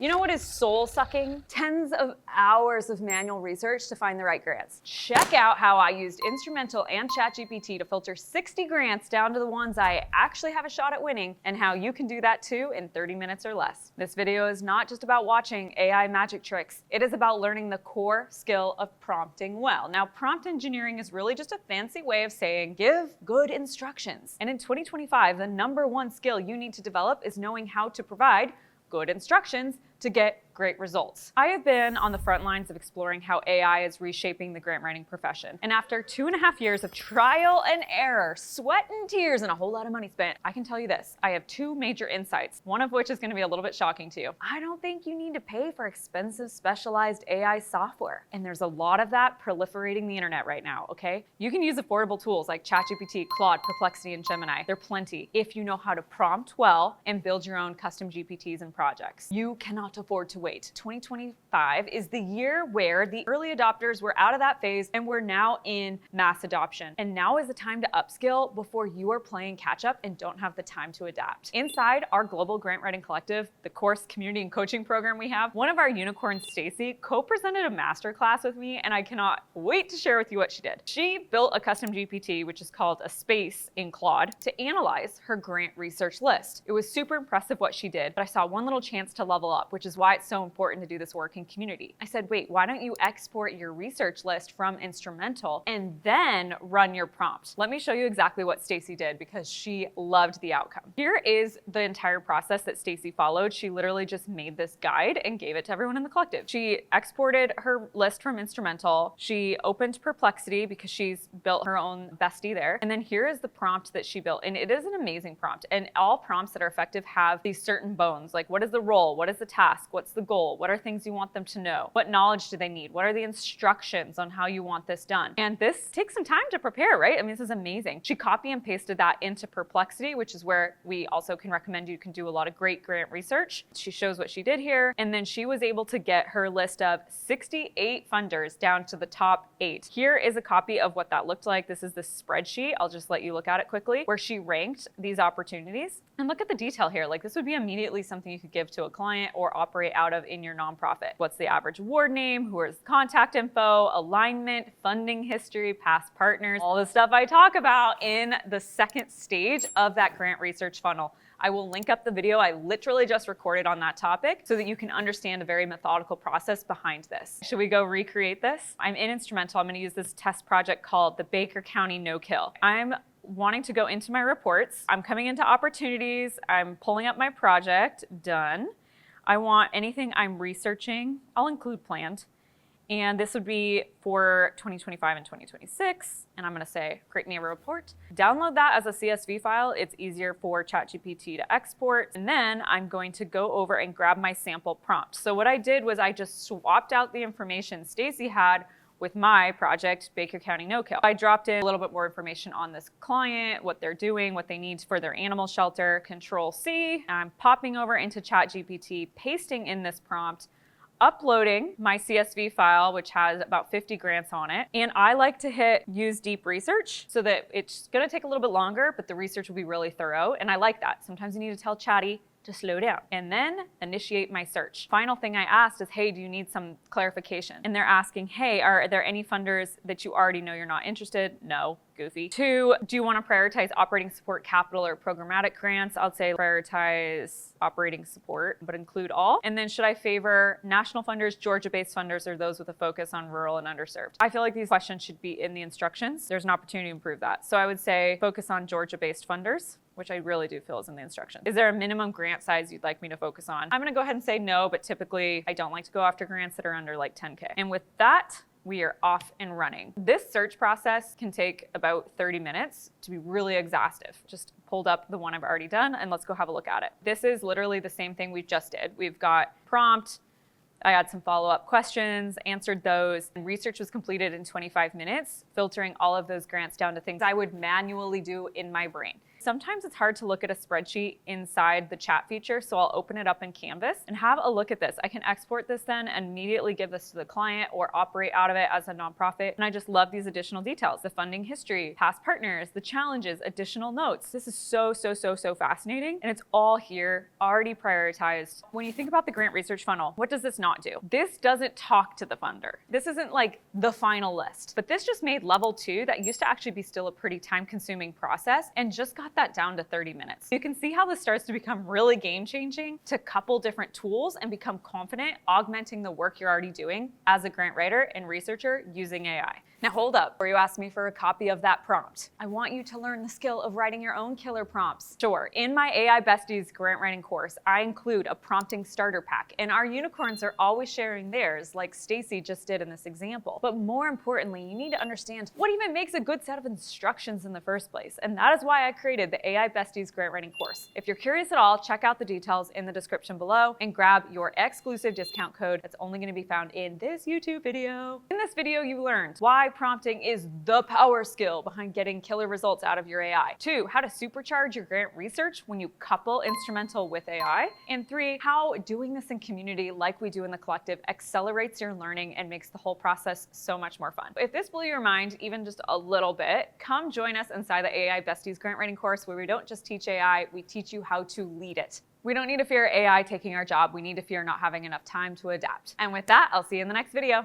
You know what is soul-sucking? Tens of hours of manual research to find the right grants. Check out how I used Instrumentl and ChatGPT to filter 60 grants down to the ones I actually have a shot at winning, and how you can do that too in 30 minutes or less. This video is not just about watching AI magic tricks. It is about learning the core skill of prompting well. Now, prompt engineering is really just a fancy way of saying give good instructions. And in 2025, the #1 skill you need to develop is knowing how to provide good instructions to get great results. I have been on the front lines of exploring how AI is reshaping the grant writing profession. And after 2.5 years of trial and error, sweat and tears, and a whole lot of money spent, I can tell you this: I have 2 major insights, one of which is going to be a little bit shocking to you. I don't think you need to pay for expensive, specialized AI software. And there's a lot of that proliferating the internet right now, okay? You can use affordable tools like ChatGPT, Claude, Perplexity, and Gemini. They're plenty if you know how to prompt well and build your own custom GPTs and projects. You cannot afford to wait. 2025 is the year where the early adopters were out of that phase and we're now in mass adoption. And now is the time to upskill before you are playing catch up and don't have the time to adapt. Inside our global grant writing collective, the course, community, and coaching program we have, one of our unicorns, Stacy, co-presented a masterclass with me, and I cannot wait to share with you what she did. She built a custom GPT, which is called a space in Claude, to analyze her grant research list. It was super impressive what she did, but I saw one little chance to level up, which is why it's so important to do this work in community. I said, wait, why don't you export your research list from Instrumentl and then run your prompt? Let me show you exactly what Stacy did, because she loved the outcome. Here is the entire process that Stacy followed. She literally just made this guide and gave it to everyone in the collective. She exported her list from Instrumentl. She opened Perplexity because she's built her own bestie there. And then here is the prompt that she built. And it is an amazing prompt. And all prompts that are effective have these certain bones, like what is the role? What is the task? What's the goal? What are things you want them to know? What knowledge do they need? What are the instructions on how you want this done? And this takes some time to prepare, right? I mean, this is amazing. She copy and pasted that into Perplexity, which is where we also can recommend you can do a lot of great grant research. She shows what she did here. And then she was able to get her list of 68 funders down to the top 8. Here is a copy of what that looked like. This is the spreadsheet. I'll just let you look at it quickly, where she ranked these opportunities. And look at the detail here. Like, this would be immediately something you could give to a client or operate out of in your nonprofit. What's the average award name? Who is contact info, alignment, funding history, past partners, all the stuff I talk about in the second stage of that grant research funnel. I will link up the video I literally just recorded on that topic so that you can understand a very methodical process behind this. Should we go recreate this? I'm in Instrumentl. I'm going to use this test project called the Baker County No-Kill. I'm wanting to go into my reports. I'm coming into opportunities. I'm pulling up my project. Done. I want anything I'm researching, I'll include planned. And this would be for 2025 and 2026. And I'm going to say, create me a report. Download that as a CSV file. It's easier for ChatGPT to export. And then I'm going to go over and grab my sample prompt. So what I did was I just swapped out the information Stacy had with my project, Baker County No-Kill. I dropped in a little bit more information on this client, what they're doing, what they need for their animal shelter. Control C. I'm popping over into ChatGPT, pasting in this prompt, uploading my CSV file, which has about 50 grants on it. And I like to hit use deep research so that it's gonna take a little bit longer, but the research will be really thorough. And I like that. Sometimes you need to tell Chatty to slow down, and then initiate my search. Final thing I asked is, hey, do you need some clarification? And they're asking, hey, are there any funders that you already know you're not interested? No. Goofy. 2, do you want to prioritize operating support, capital, or programmatic grants? I'll say prioritize operating support, but include all. And then should I favor national funders, Georgia-based funders, or those with a focus on rural and underserved? I feel like these questions should be in the instructions. There's an opportunity to improve that. So I would say focus on Georgia-based funders, which I really do feel is in the instructions. Is there a minimum grant size you'd like me to focus on? I'm gonna go ahead and say no, but typically I don't like to go after grants that are under like 10K. And with that, we are off and running. This search process can take about 30 minutes to be really exhaustive. Just pulled up the one I've already done, and let's go have a look at it. This is literally the same thing we just did. We've got prompt, I had some follow-up questions, answered those, and research was completed in 25 minutes, filtering all of those grants down to things I would manually do in my brain. Sometimes it's hard to look at a spreadsheet inside the chat feature, so I'll open it up in Canvas and have a look at this. I can export this then and immediately give this to the client or operate out of it as a nonprofit. And I just love these additional details, the funding history, past partners, the challenges, additional notes. This is so fascinating, and it's all here, already prioritized. When you think about the grant research funnel, what does this not do? This doesn't talk to the funder. This isn't like the final list, but this just made level 2 that used to actually be still a pretty time-consuming process and just got that down to 30 minutes. You can see how this starts to become really game-changing to couple different tools and become confident augmenting the work you're already doing as a grant writer and researcher using AI. Now hold up, before you ask me for a copy of that prompt, I want you to learn the skill of writing your own killer prompts. Sure, in my AI Besties grant writing course, I include a prompting starter pack, and our unicorns are always sharing theirs, like Stacy just did in this example. But more importantly, you need to understand what even makes a good set of instructions in the first place, and that is why I created the AI Besties grant writing course. If you're curious at all, check out the details in the description below and grab your exclusive discount code that's only going to be found in this YouTube video. In this video, you learned why prompting is the power skill behind getting killer results out of your AI. 2, how to supercharge your grant research when you couple Instrumentl with AI. And 3, how doing this in community like we do in the collective accelerates your learning and makes the whole process so much more fun. If this blew your mind even just a little bit, come join us inside the AI Besties grant writing course, where we don't just teach AI, we teach you how to lead it. We don't need to fear AI taking our job. We need to fear not having enough time to adapt. And with that, I'll see you in the next video.